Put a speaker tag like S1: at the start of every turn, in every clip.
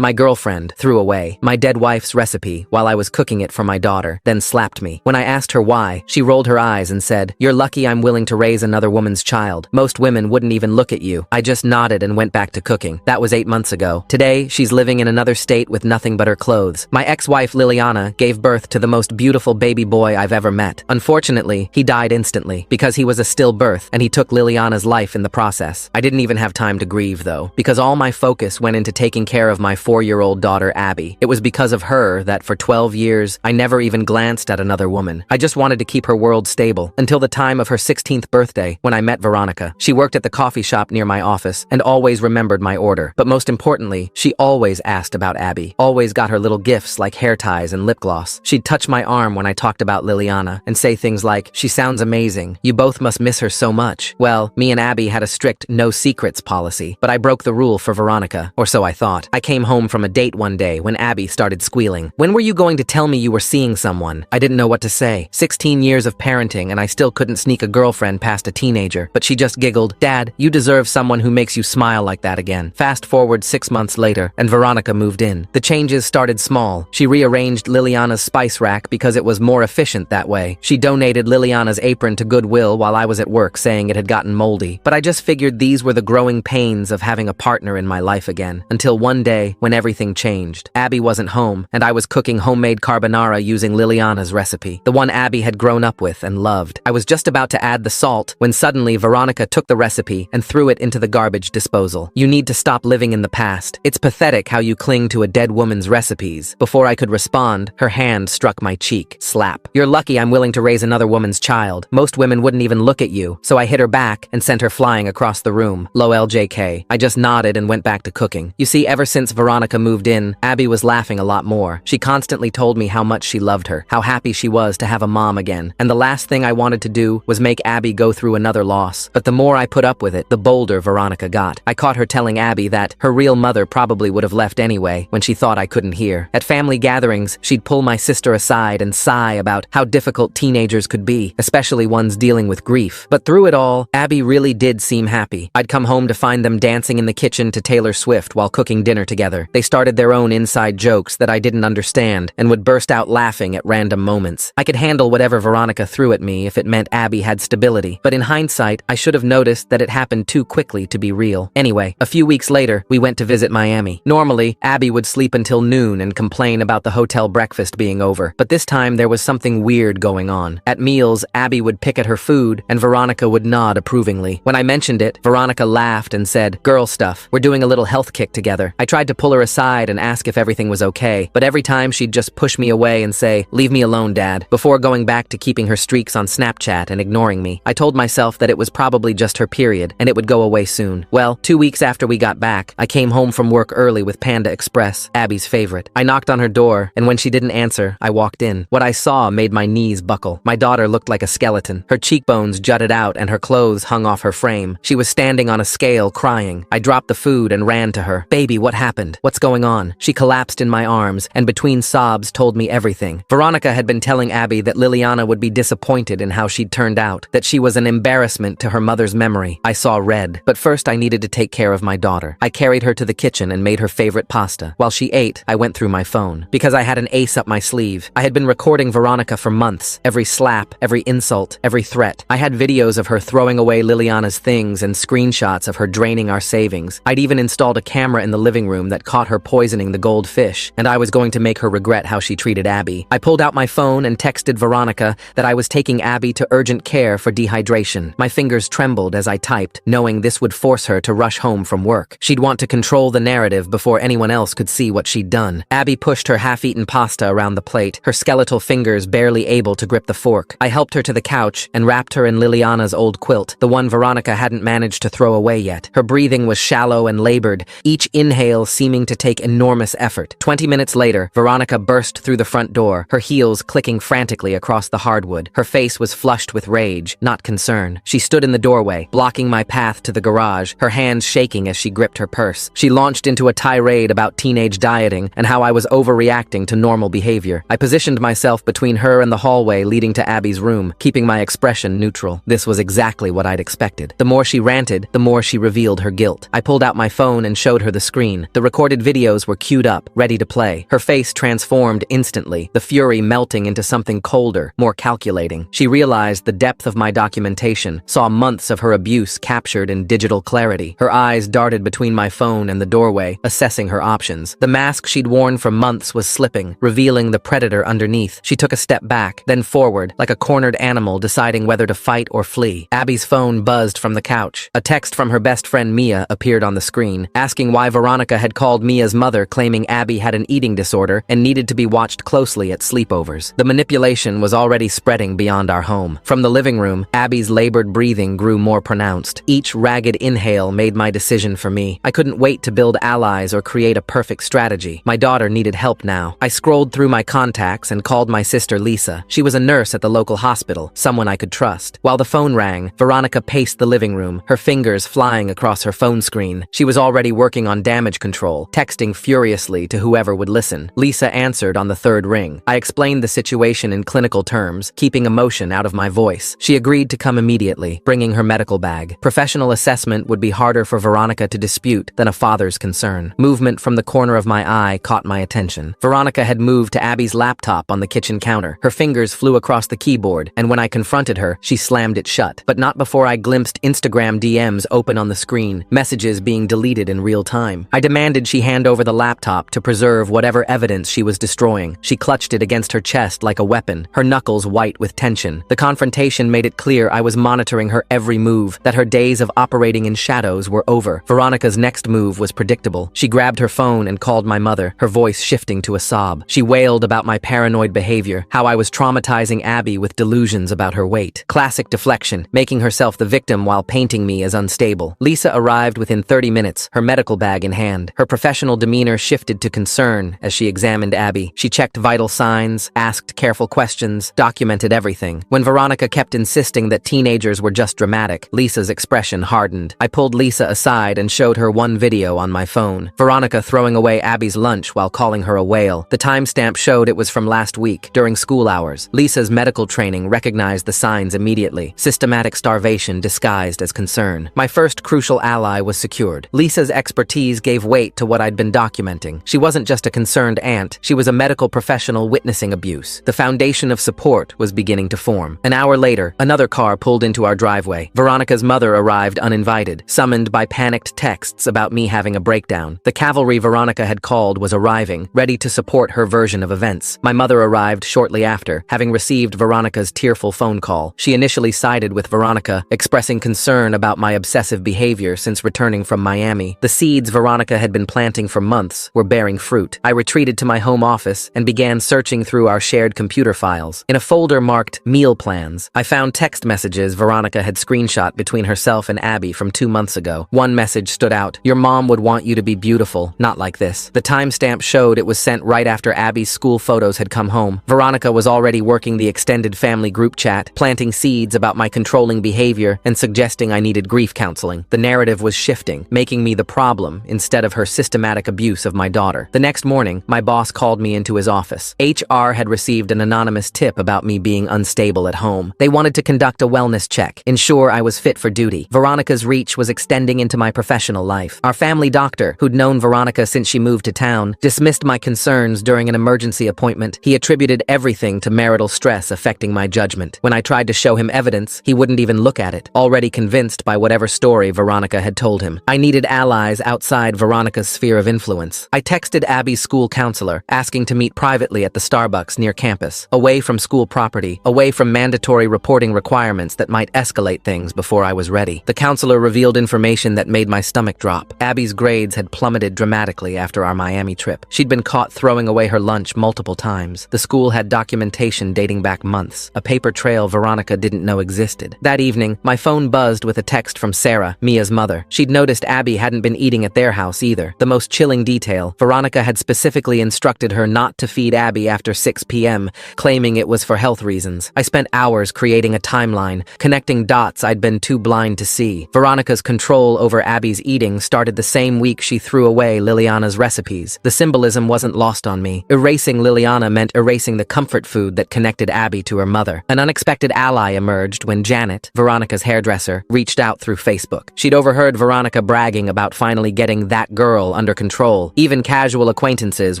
S1: My girlfriend threw away my dead wife's recipe while I was cooking it for my daughter, then slapped me. When I asked her why, she rolled her eyes and said, "You're lucky I'm willing to raise another woman's child. Most women wouldn't even look at you." I just nodded and went back to cooking. That was 8 months ago. Today, she's living in another state with nothing but her clothes. My ex-wife Liliana gave birth to the most beautiful baby boy I've ever met. Unfortunately, he died instantly because he was a stillbirth and he took Liliana's life in the process. I didn't even have time to grieve though, because all my focus went into taking care of my 4-year-old daughter Abby. It was because of her that for 12 years, I never even glanced at another woman. I just wanted to keep her world stable until the time of her 16th birthday when I met Veronica. She worked at the coffee shop near my office and always remembered my order. But most importantly, she always asked about Abby, always got her little gifts like hair ties and lip gloss. She'd touch my arm when I talked about Liliana and say things like, "She sounds amazing. You both must miss her so much." Well, me and Abby had a strict no secrets policy, but I broke the rule for Veronica, or so I thought. I came home from a date one day when Abby started squealing. "When were you going to tell me you were seeing someone?" I didn't know what to say. 16 years of parenting and I still couldn't sneak a girlfriend past a teenager, but she just giggled, "Dad, you deserve someone who makes you smile like that again." Fast forward 6 months later, and Veronica moved in. The changes started small. She rearranged Liliana's spice rack because it was more efficient that way. She donated Liliana's apron to Goodwill while I was at work saying it had gotten moldy. But I just figured these were the growing pains of having a partner in my life again. Until one day, when everything changed. Abby wasn't home, and I was cooking homemade carbonara using Liliana's recipe, the one Abby had grown up with and loved. I was just about to add the salt when suddenly Veronica took the recipe and threw it into the garbage disposal. "You need to stop living in the past. It's pathetic how you cling to a dead woman's recipes." Before I could respond, her hand struck my cheek. Slap. "You're lucky I'm willing to raise another woman's child. Most women wouldn't even look at you." So I hit her back and sent her flying across the room. Lol JK. I just nodded and went back to cooking. You see, ever since Veronica moved in, Abby was laughing a lot more. She constantly told me how much she loved her, how happy she was to have a mom again. And the last thing I wanted to do was make Abby go through another loss. But the more I put up with it, the bolder Veronica got. I caught her telling Abby that her real mother probably would have left anyway when she thought I couldn't hear. At family gatherings, she'd pull my sister aside and sigh about how difficult teenagers could be, especially ones dealing with grief. But through it all, Abby really did seem happy. I'd come home to find them dancing in the kitchen to Taylor Swift while cooking dinner together. They started their own inside jokes that I didn't understand and would burst out laughing at random moments. I could handle whatever Veronica threw at me if it meant Abby had stability. But in hindsight, I should have noticed that it happened too quickly to be real. Anyway, a few weeks later, we went to visit Miami. Normally, Abby would sleep until noon and complain about the hotel breakfast being over. But this time, there was something weird going on. At meals, Abby would pick at her food, and Veronica would nod approvingly. When I mentioned it, Veronica laughed and said, "Girl stuff. We're doing a little health kick together." I tried to pull her aside and ask if everything was okay, but every time she'd just push me away and say, "Leave me alone, Dad," before going back to keeping her streaks on Snapchat and ignoring me. I told myself that it was probably just her period, and it would go away soon. Well, 2 weeks after we got back, I came home from work early with Panda Express, Abby's favorite. I knocked on her door, and when she didn't answer, I walked in. What I saw made my knees buckle. My daughter looked like a skeleton. Her cheekbones jutted out and her clothes hung off her frame. She was standing on a scale, crying. I dropped the food and ran to her. "Baby, what happened? What's going on?" She collapsed in my arms and between sobs told me everything. Veronica had been telling Abby that Liliana would be disappointed in how she'd turned out, that she was an embarrassment to her mother's memory. I saw red, but first I needed to take care of my daughter. I carried her to the kitchen and made her favorite pasta. While she ate, I went through my phone. Because I had an ace up my sleeve. I had been recording Veronica for months. Every slap, every insult, every threat. I had videos of her throwing away Liliana's things and screenshots of her draining our savings. I'd even installed a camera in the living room that caught her poisoning the goldfish, and I was going to make her regret how she treated Abby. I pulled out my phone and texted Veronica that I was taking Abby to urgent care for dehydration. My fingers trembled as I typed, knowing this would force her to rush home from work. She'd want to control the narrative before anyone else could see what she'd done. Abby pushed her half-eaten pasta around the plate, her skeletal fingers barely able to grip the fork. I helped her to the couch and wrapped her in Liliana's old quilt, the one Veronica hadn't managed to throw away yet. Her breathing was shallow and labored, each inhale seeming to take enormous effort. 20 minutes later, Veronica burst through the front door, her heels clicking frantically across the hardwood. Her face was flushed with rage, not concern. She stood in the doorway, blocking my path to the garage, her hands shaking as she gripped her purse. She launched into a tirade about teenage dieting and how I was overreacting to normal behavior. I positioned myself between her and the hallway leading to Abby's room, keeping my expression neutral. This was exactly what I'd expected. The more she ranted, the more she revealed her guilt. I pulled out my phone and showed her the screen. The recording Recorded videos were queued up, ready to play. Her face transformed instantly, the fury melting into something colder, more calculating. She realized the depth of my documentation, saw months of her abuse captured in digital clarity. Her eyes darted between my phone and the doorway, assessing her options. The mask she'd worn for months was slipping, revealing the predator underneath. She took a step back, then forward, like a cornered animal deciding whether to fight or flee. Abby's phone buzzed from the couch. A text from her best friend Mia appeared on the screen, asking why Veronica had called Mia's mother, claiming Abby had an eating disorder and needed to be watched closely at sleepovers. The manipulation was already spreading beyond our home. From the living room, Abby's labored breathing grew more pronounced. Each ragged inhale made my decision for me. I couldn't wait to build allies or create a perfect strategy. My daughter needed help now. I scrolled through my contacts and called my sister Lisa. She was a nurse at the local hospital, someone I could trust. While the phone rang, Veronica paced the living room, her fingers flying across her phone screen. She was already working on damage control, texting furiously to whoever would listen. Lisa answered on the third ring. I explained the situation in clinical terms, keeping emotion out of my voice. She agreed to come immediately, bringing her medical bag. Professional assessment would be harder for Veronica to dispute than a father's concern. Movement from the corner of my eye caught my attention. Veronica had moved to Abby's laptop on the kitchen counter. Her fingers flew across the keyboard, and when I confronted her, she slammed it shut. But not before I glimpsed Instagram DMs open on the screen, messages being deleted in real time. I demanded she hand over the laptop to preserve whatever evidence she was destroying. She clutched it against her chest like a weapon, her knuckles white with tension. The confrontation made it clear I was monitoring her every move, that her days of operating in shadows were over. Veronica's next move was predictable. She grabbed her phone and called my mother, her voice shifting to a sob. She wailed about my paranoid behavior, how I was traumatizing Abby with delusions about her weight. Classic deflection, making herself the victim while painting me as unstable. Lisa arrived within 30 minutes, her medical bag in hand. Her professional demeanor shifted to concern as she examined Abby. She checked vital signs, asked careful questions, documented everything. When Veronica kept insisting that teenagers were just dramatic, Lisa's expression hardened. I pulled Lisa aside and showed her one video on my phone. Veronica throwing away Abby's lunch while calling her a whale. The timestamp showed it was from last week, during school hours. Lisa's medical training recognized the signs immediately. Systematic starvation disguised as concern. My first crucial ally was secured. Lisa's expertise gave weight to what I'd been documenting. She wasn't just a concerned aunt, she was a medical professional witnessing abuse. The foundation of support was beginning to form. An hour later, another car pulled into our driveway. Veronica's mother arrived uninvited, summoned by panicked texts about me having a breakdown. The cavalry Veronica had called was arriving, ready to support her version of events. My mother arrived shortly after, having received Veronica's tearful phone call. She initially sided with Veronica, expressing concern about my obsessive behavior since returning from Miami. The seeds Veronica had been planting for months were bearing fruit. I retreated to my home office and began searching through our shared computer files. In a folder marked Meal Plans, I found text messages Veronica had screenshot between herself and Abby from 2 months ago. One message stood out. Your mom would want you to be beautiful, not like this. The timestamp showed it was sent right after Abby's school photos had come home. Veronica was already working the extended family group chat, planting seeds about my controlling behavior and suggesting I needed grief counseling. The narrative was shifting, making me the problem instead of her systematic abuse of my daughter. The next morning, my boss called me into his office. HR had received an anonymous tip about me being unstable at home. They wanted to conduct a wellness check, ensure I was fit for duty. Veronica's reach was extending into my professional life. Our family doctor, who'd known Veronica since she moved to town, dismissed my concerns during an emergency appointment. He attributed everything to marital stress affecting my judgment. When I tried to show him evidence, he wouldn't even look at it, already convinced by whatever story Veronica had told him. I needed allies outside Veronica's sphere of influence. I texted Abby's school counselor, asking to meet privately at the Starbucks near campus, away from school property, away from mandatory reporting requirements that might escalate things before I was ready. The counselor revealed information that made my stomach drop. Abby's grades had plummeted dramatically after our Miami trip. She'd been caught throwing away her lunch multiple times. The school had documentation dating back months, a paper trail Veronica didn't know existed. That evening, my phone buzzed with a text from Sarah, Mia's mother. She'd noticed Abby hadn't been eating at their house either. The most chilling detail, Veronica had specifically instructed her not to feed Abby after 6 p.m., claiming it was for health reasons. I spent hours creating a timeline, connecting dots I'd been too blind to see. Veronica's control over Abby's eating started the same week she threw away Liliana's recipes. The symbolism wasn't lost on me. Erasing Liliana meant erasing the comfort food that connected Abby to her mother. An unexpected ally emerged when Janet, Veronica's hairdresser, reached out through Facebook. She'd overheard Veronica bragging about finally getting that girl spiral under control. Even casual acquaintances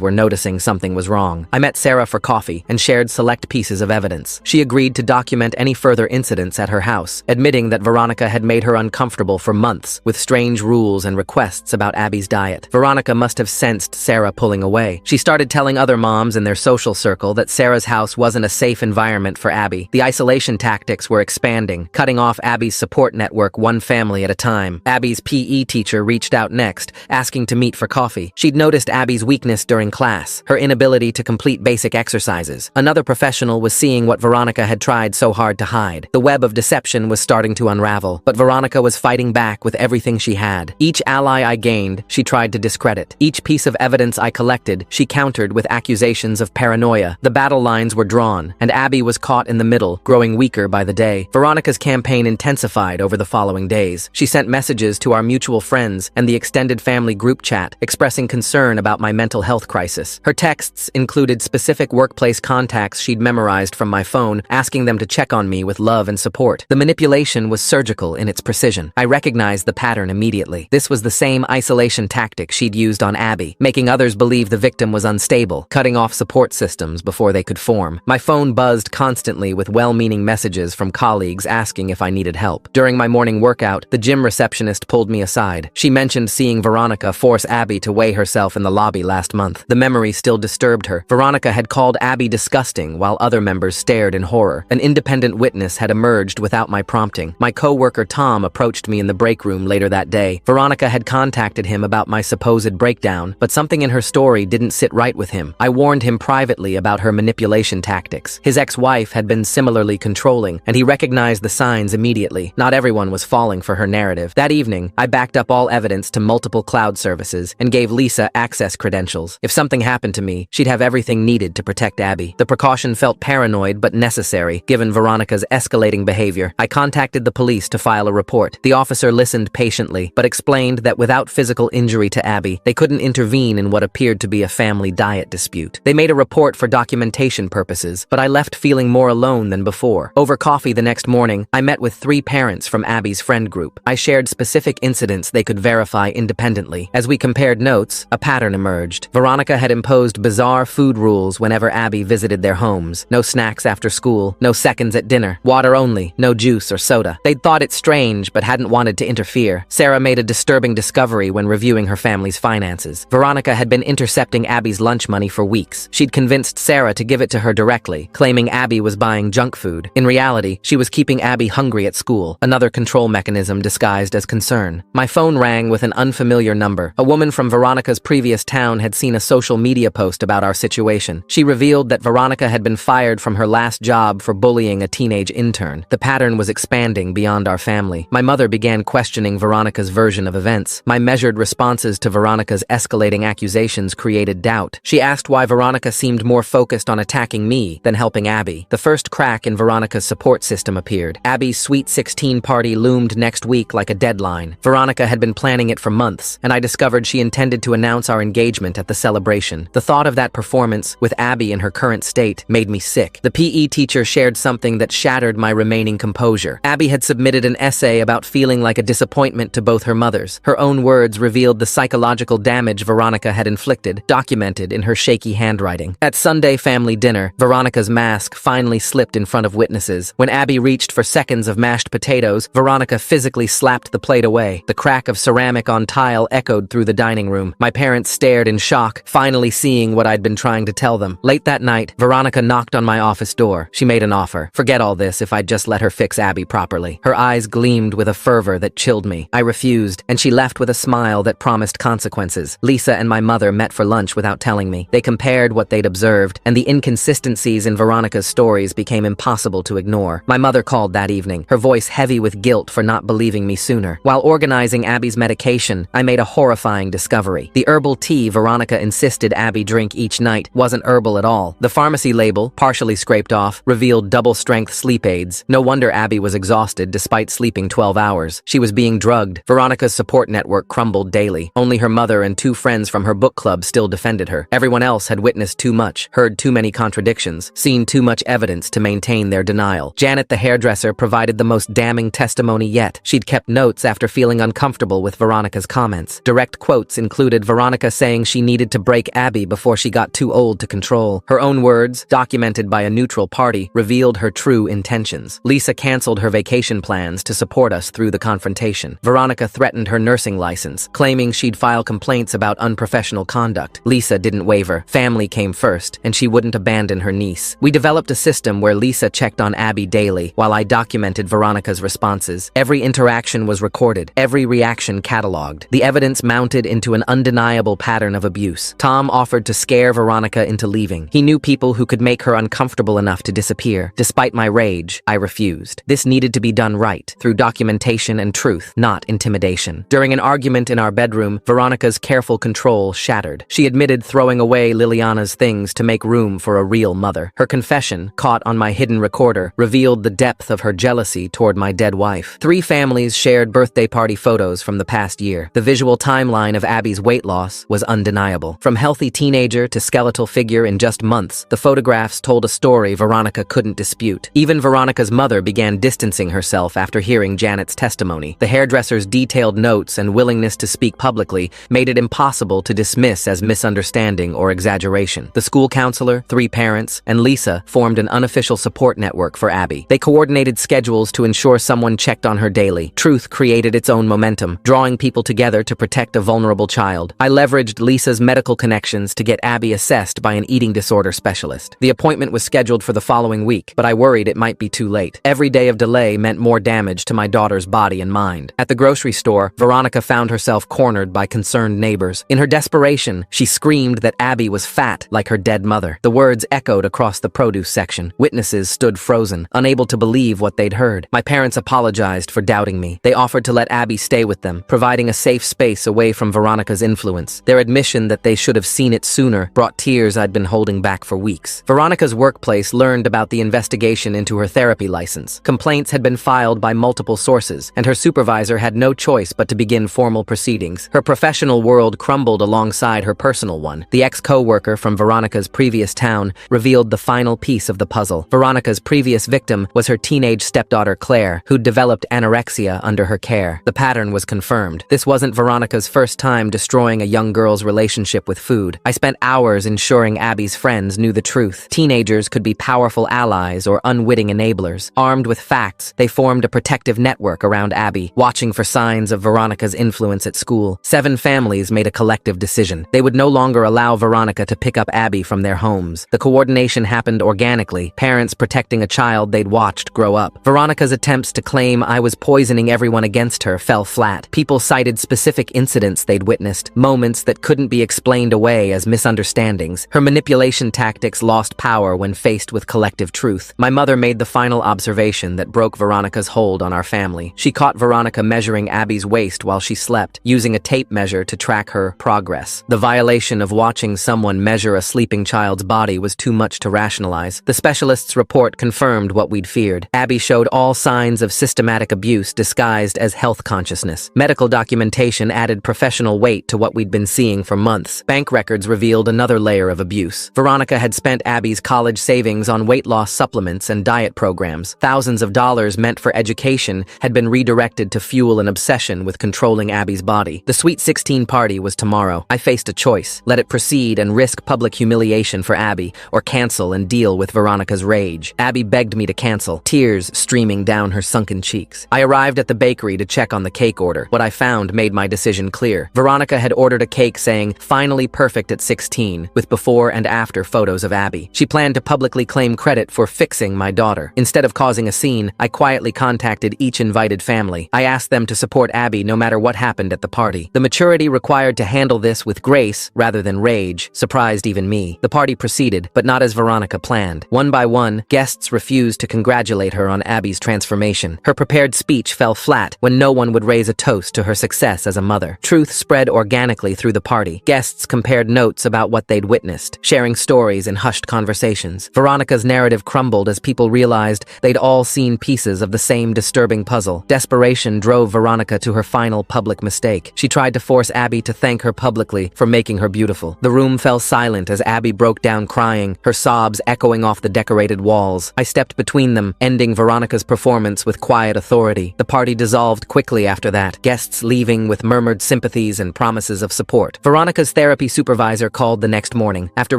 S1: were noticing something was wrong. I met Sarah for coffee and shared select pieces of evidence. She agreed to document any further incidents at her house, admitting that Veronica had made her uncomfortable for months with strange rules and requests about Abby's diet. Veronica must have sensed Sarah pulling away. She started telling other moms in their social circle that Sarah's house wasn't a safe environment for Abby. The isolation tactics were expanding, cutting off Abby's support network one family at a time. Abby's PE teacher reached out next, asking to meet for coffee. She'd noticed Abby's weakness during class, her inability to complete basic exercises. Another professional was seeing what Veronica had tried so hard to hide. The web of deception was starting to unravel, but Veronica was fighting back with everything she had. Each ally I gained, she tried to discredit. Each piece of evidence I collected, she countered with accusations of paranoia. The battle lines were drawn, and Abby was caught in the middle, growing weaker by the day. Veronica's campaign intensified over the following days. She sent messages to our mutual friends and the extended family group chat, expressing concern about my mental health crisis. Her texts included specific workplace contacts she'd memorized from my phone, asking them to check on me with love and support. The manipulation was surgical in its precision. I recognized the pattern immediately. This was the same isolation tactic she'd used on Abby, making others believe the victim was unstable, cutting off support systems before they could form. My phone buzzed constantly with well-meaning messages from colleagues asking if I needed help. During my morning workout, the gym receptionist pulled me aside. She mentioned seeing Veronica force Abby to weigh herself in the lobby last month. The memory still disturbed her. Veronica had called Abby disgusting while other members stared in horror. An independent witness had emerged without my prompting. My co-worker Tom approached me in the break room later that day. Veronica had contacted him about my supposed breakdown, but something in her story didn't sit right with him. I warned him privately about her manipulation tactics. His ex-wife had been similarly controlling, and he recognized the signs immediately. Not everyone was falling for her narrative. That evening, I backed up all evidence to multiple cloud services and gave Lisa access credentials. If something happened to me, she'd have everything needed to protect Abby. The precaution felt paranoid but necessary, given Veronica's escalating behavior. I contacted the police to file a report. The officer listened patiently, but explained that without physical injury to Abby, they couldn't intervene in what appeared to be a family diet dispute. They made a report for documentation purposes, but I left feeling more alone than before. Over coffee the next morning, I met with 3 parents from Abby's friend group. I shared specific incidents they could verify independently. As we compared notes, a pattern emerged. Veronica had imposed bizarre food rules whenever Abby visited their homes. No snacks after school, no seconds at dinner, water only, no juice or soda. They'd thought it strange but hadn't wanted to interfere. Sarah made a disturbing discovery when reviewing her family's finances. Veronica had been intercepting Abby's lunch money for weeks. She'd convinced Sarah to give it to her directly, claiming Abby was buying junk food. In reality, she was keeping Abby hungry at school, another control mechanism disguised as concern. My phone rang with an unfamiliar number. A woman from Veronica's previous town had seen a social media post about our situation. She revealed that Veronica had been fired from her last job for bullying a teenage intern. The pattern was expanding beyond our family. My mother began questioning Veronica's version of events. My measured responses to Veronica's escalating accusations created doubt. She asked why Veronica seemed more focused on attacking me than helping Abby. The first crack in Veronica's support system appeared. Abby's Sweet 16 party loomed next week like a deadline. Veronica had been planning it for months, and I discovered she intended to announce our engagement at the celebration. The thought of that performance, with Abby in her current state, made me sick. The PE teacher shared something that shattered my remaining composure. Abby had submitted an essay about feeling like a disappointment to both her mothers. Her own words revealed the psychological damage Veronica had inflicted, documented in her shaky handwriting. At Sunday family dinner, Veronica's mask finally slipped in front of witnesses. When Abby reached for seconds of mashed potatoes, Veronica physically slapped the plate away. The crack of ceramic on tile echoed through the dining room. My parents stared in shock, finally seeing what I'd been trying to tell them. Late that night, Veronica knocked on my office door. She made an offer. Forget all this if I'd just let her fix Abby properly. Her eyes gleamed with a fervor that chilled me. I refused, and she left with a smile that promised consequences. Lisa and my mother met for lunch without telling me. They compared what they'd observed, and the inconsistencies in Veronica's stories became impossible to ignore. My mother called that evening, her voice heavy with guilt for not believing me sooner. While organizing Abby's medication, I made a horrifying discovery. The herbal tea Veronica insisted Abby drink each night wasn't herbal at all. The pharmacy label, partially scraped off, revealed double-strength sleep aids. No wonder Abby was exhausted despite sleeping 12 hours. She was being drugged. Veronica's support network crumbled daily. Only her mother and 2 friends from her book club still defended her. Everyone else had witnessed too much, heard too many contradictions, seen too much evidence to maintain their denial. Janet the hairdresser provided the most damning testimony yet. She'd kept notes after feeling uncomfortable with Veronica's comments. Direct in-depth quotes included Veronica saying she needed to break Abby before she got too old to control. Her own words, documented by a neutral party, revealed her true intentions. Lisa canceled her vacation plans to support us through the confrontation. Veronica threatened her nursing license, claiming she'd file complaints about unprofessional conduct. Lisa didn't waver. Family came first, and she wouldn't abandon her niece. We developed a system where Lisa checked on Abby daily, while I documented Veronica's responses. Every interaction was recorded, every reaction cataloged. The evidence mounted into an undeniable pattern of abuse. Tom offered to scare Veronica into leaving. He knew people who could make her uncomfortable enough to disappear. Despite my rage, I refused. This needed to be done right, through documentation and truth, not intimidation. During an argument in our bedroom, Veronica's careful control shattered. She admitted throwing away Liliana's things to make room for a real mother. Her confession, caught on my hidden recorder, revealed the depth of her jealousy toward my dead wife. 3 families shared birthday party photos from the past year. The visual timeline of Abby's weight loss was undeniable. From healthy teenager to skeletal figure in just months, the photographs told a story Veronica couldn't dispute. Even Veronica's mother began distancing herself after hearing Janet's testimony. The hairdresser's detailed notes and willingness to speak publicly made it impossible to dismiss as misunderstanding or exaggeration. The school counselor, 3 parents, and Lisa formed an unofficial support network for Abby. They coordinated schedules to ensure someone checked on her daily. Truth created its own momentum, drawing people together to protect a vulnerable child. I leveraged Lisa's medical connections to get Abby assessed by an eating disorder specialist. The appointment was scheduled for the following week, but I worried it might be too late. Every day of delay meant more damage to my daughter's body and mind. At the grocery store, Veronica found herself cornered by concerned neighbors. In her desperation, she screamed that Abby was fat like her dead mother. The words echoed across the produce section. Witnesses stood frozen, unable to believe what they'd heard. My parents apologized for doubting me. They offered to let Abby stay with them, providing a safe space away from Veronica's influence. Their admission that they should have seen it sooner brought tears I'd been holding back for weeks. Veronica's workplace learned about the investigation into her therapy license. Complaints had been filed by multiple sources, and her supervisor had no choice but to begin formal proceedings. Her professional world crumbled alongside her personal one. The ex-co-worker from Veronica's previous town revealed the final piece of the puzzle. Veronica's previous victim was her teenage stepdaughter Claire, who'd developed anorexia under her care. The pattern was confirmed. This wasn't Veronica's first time destroying a young girl's relationship with food. I spent hours ensuring Abby's friends knew the truth. Teenagers could be powerful allies or unwitting enablers. Armed with facts, they formed a protective network around Abby, watching for signs of Veronica's influence at school. 7 families made a collective decision. They would no longer allow Veronica to pick up Abby from their homes. The coordination happened organically, parents protecting a child they'd watched grow up. Veronica's attempts to claim I was poisoning everyone against her fell flat. People cited specific incidents they'd witnessed, moments that couldn't be explained away as misunderstandings. Her manipulation tactics lost power when faced with collective truth. My mother made the final observation that broke Veronica's hold on our family. She caught Veronica measuring Abby's waist while she slept, using a tape measure to track her progress. The violation of watching someone measure a sleeping child's body was too much to rationalize. The specialist's report confirmed what we'd feared. Abby showed all signs of systematic abuse disguised as health consciousness. Medical documentation added professional weight to what we'd been seeing for months. Bank records revealed another layer of abuse. Veronica had spent Abby's college savings on weight loss supplements and diet programs. Thousands of dollars meant for education had been redirected to fuel an obsession with controlling Abby's body. The Sweet 16 party was tomorrow. I faced a choice: let it proceed and risk public humiliation for Abby, or cancel and deal with Veronica's rage. Abby begged me to cancel, tears streaming down her sunken cheeks. I arrived at the bakery to check on the cake order. What I found made my decision clear. Veronica had ordered a cake saying, "Finally perfect at 16, with before and after photos of Abby. She planned to publicly claim credit for fixing my daughter. Instead of causing a scene, I quietly contacted each invited family. I asked them to support Abby no matter what happened at the party. The maturity required to handle this with grace rather than rage surprised even me. The party proceeded, but not as Veronica planned. One by one, guests refused to congratulate her on Abby's transformation. Her prepared speech fell flat when no one would raise a toast to her success as a mother. Truth spread organically through the party. Guests compared notes about what they'd witnessed, sharing stories in hushed conversations. Veronica's narrative crumbled as people realized they'd all seen pieces of the same disturbing puzzle. Desperation drove Veronica to her final public mistake. She tried to force Abby to thank her publicly for making her beautiful. The room fell silent as Abby broke down crying, her sobs echoing off the decorated walls. I stepped between them, ending Veronica's performance with quiet authority. The party dissolved quickly after that, guests leaving with murmured sympathy sympathies and promises of support. Veronica's therapy supervisor called the next morning. After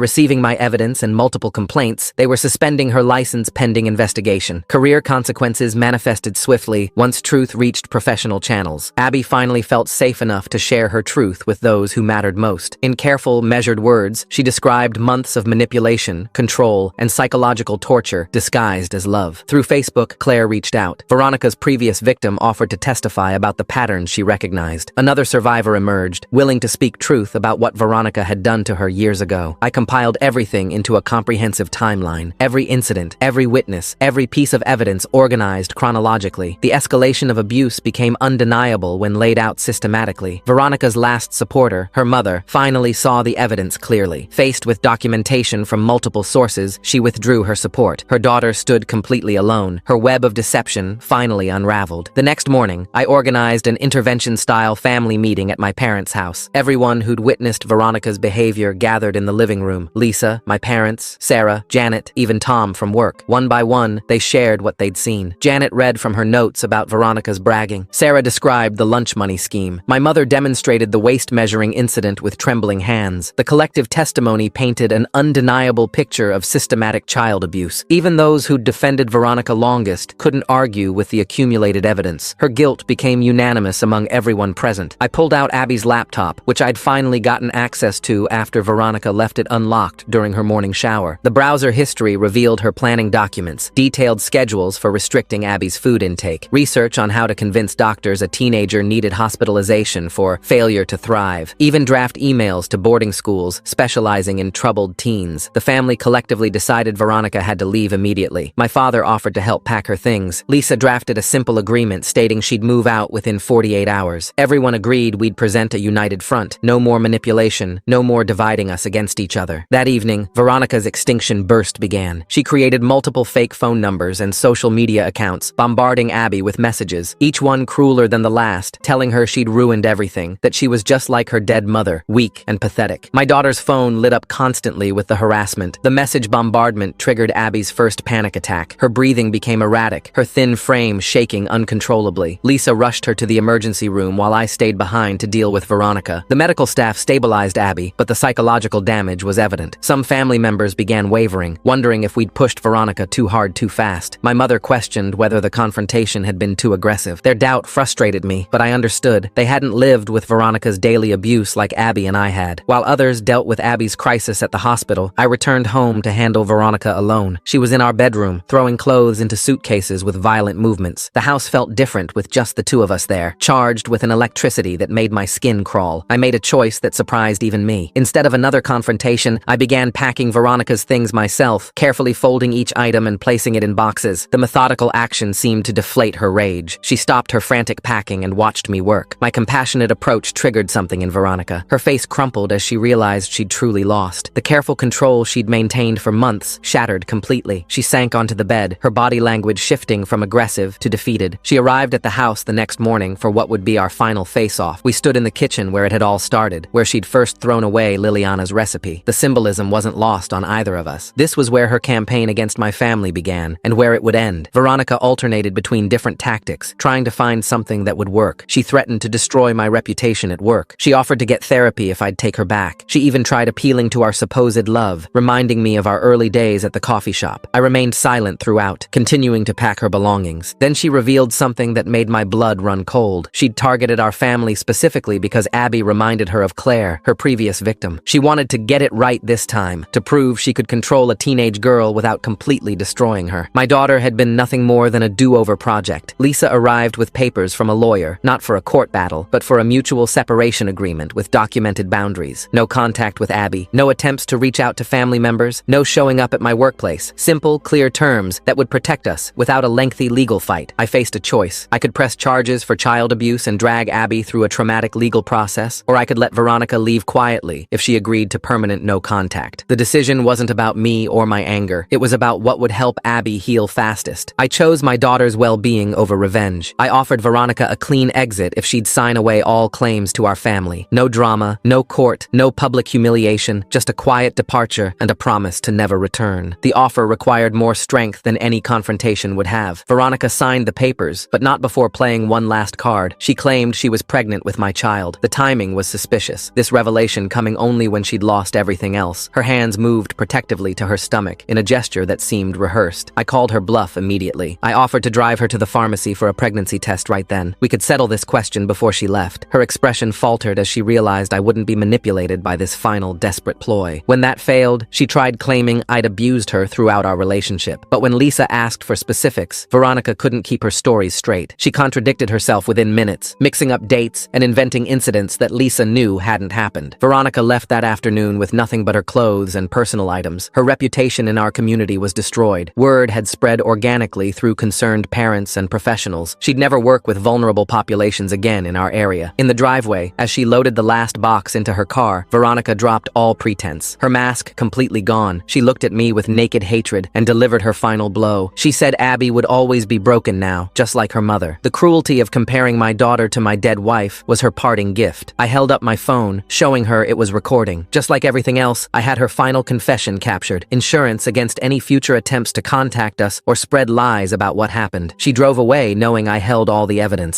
S1: receiving my evidence and multiple complaints, they were suspending her license pending investigation. Career consequences manifested swiftly once truth reached professional channels. Abby finally felt safe enough to share her truth with those who mattered most. In careful, measured words, she described months of manipulation, control, and psychological torture disguised as love. Through Facebook, Claire reached out. Veronica's previous victim offered to testify about the patterns she recognized. Another survivor emerged, willing to speak truth about what Veronica had done to her years ago. I compiled everything into a comprehensive timeline. Every incident, every witness, every piece of evidence organized chronologically. The escalation of abuse became undeniable when laid out systematically. Veronica's last supporter, her mother, finally saw the evidence clearly. Faced with documentation from multiple sources, she withdrew her support. Her daughter stood completely alone. Her web of deception finally unraveled. The next morning, I organized an intervention-style family meeting at my parents' house. Everyone who'd witnessed Veronica's behavior gathered in the living room. Lisa, my parents, Sarah, Janet, even Tom from work. One by one, they shared what they'd seen. Janet read from her notes about Veronica's bragging. Sarah described the lunch money scheme. My mother demonstrated the waist-measuring incident with trembling hands. The collective testimony painted an undeniable picture of systematic child abuse. Even those who'd defended Veronica longest couldn't argue with the accumulated evidence. Her guilt became unanimous among everyone present. I pulled out Abby's laptop, which I'd finally gotten access to after Veronica left it unlocked during her morning shower. The browser history revealed her planning documents, detailed schedules for restricting Abby's food intake, research on how to convince doctors a teenager needed hospitalization for failure to thrive, even draft emails to boarding schools specializing in troubled teens. The family collectively decided Veronica had to leave immediately. My father offered to help pack her things. Lisa drafted a simple agreement stating she'd move out within 48 hours. Everyone agreed we'd present a united front. No more manipulation, no more dividing us against each other. That evening, Veronica's extinction burst began. She created multiple fake phone numbers and social media accounts, bombarding Abby with messages, each one crueler than the last, telling her she'd ruined everything, that she was just like her dead mother, weak and pathetic. My daughter's phone lit up constantly with the harassment. The message bombardment triggered Abby's first panic attack. Her breathing became erratic, her thin frame shaking uncontrollably. Lisa rushed her to the emergency room while I stayed behind to deal with Veronica. The medical staff stabilized Abby, but the psychological damage was evident. Some family members began wavering, wondering if we'd pushed Veronica too hard too fast. My mother questioned whether the confrontation had been too aggressive. Their doubt frustrated me, but I understood. They hadn't lived with Veronica's daily abuse like Abby and I had. While others dealt with Abby's crisis at the hospital, I returned home to handle Veronica alone. She was in our bedroom, throwing clothes into suitcases with violent movements. The house felt different with just the two of us there, charged with an electricity that made my skin crawl. I made a choice that surprised even me. Instead of another confrontation, I began packing Veronica's things myself, carefully folding each item and placing it in boxes. The methodical action seemed to deflate her rage. She stopped her frantic packing and watched me work. My compassionate approach triggered something in Veronica. Her face crumpled as she realized she'd truly lost. The careful control she'd maintained for months shattered completely. She sank onto the bed, her body language shifting from aggressive to defeated. She arrived at the house the next morning for what would be our final face-off. We stood in the kitchen where it had all started, where she'd first thrown away Liliana's recipe. The symbolism wasn't lost on either of us. This was where her campaign against my family began, and where it would end. Veronica alternated between different tactics, trying to find something that would work. She threatened to destroy my reputation at work. She offered to get therapy if I'd take her back. She even tried appealing to our supposed love, reminding me of our early days at the coffee shop. I remained silent throughout, continuing to pack her belongings. Then she revealed something that made my blood run cold. She'd targeted our family specifically because Abby reminded her of Claire, her previous victim. She wanted to get it right this time, to prove she could control a teenage girl without completely destroying her. My daughter had been nothing more than a do-over project. Lisa arrived with papers from a lawyer, not for a court battle, but for a mutual separation agreement with documented boundaries. No contact with Abby, no attempts to reach out to family members, no showing up at my workplace. Simple, clear terms that would protect us without a lengthy legal fight. I faced a choice. I could press charges for child abuse and drag Abby through a traumatic legal process, or I could let Veronica leave quietly if she agreed to permanent no contact. The decision wasn't about me or my anger. It was about what would help Abby heal fastest. I chose my daughter's well-being over revenge. I offered Veronica a clean exit if she'd sign away all claims to our family. No drama, no court, no public humiliation, just a quiet departure and a promise to never return. The offer required more strength than any confrontation would have. Veronica signed the papers, but not before playing one last card. She claimed she was pregnant with my child. The timing was suspicious, this revelation coming only when she'd lost everything else. Her hands moved protectively to her stomach in a gesture that seemed rehearsed. I called her bluff immediately. I offered to drive her to the pharmacy for a pregnancy test right then. We could settle this question before she left. Her expression faltered as she realized I wouldn't be manipulated by this final desperate ploy. When that failed, she tried claiming I'd abused her throughout our relationship. But when Lisa asked for specifics, Veronica couldn't keep her stories straight. She contradicted herself within minutes, mixing up dates and inventing incidents that Lisa knew hadn't happened. Veronica left that afternoon with nothing but her clothes and personal items. Her reputation in our community was destroyed. Word had spread organically through concerned parents and professionals. She'd never work with vulnerable populations again in our area. In the driveway, as she loaded the last box into her car, Veronica dropped all pretense. Her mask completely gone, she looked at me with naked hatred and delivered her final blow. She said Abby would always be broken now, just like her mother. The cruelty of comparing my daughter to my dead wife was her parting gift. I held up my phone, showing her it was recording. Just like everything else, I had her final confession captured, insurance against any future attempts to contact us or spread lies about what happened. She drove away knowing I held all the evidence.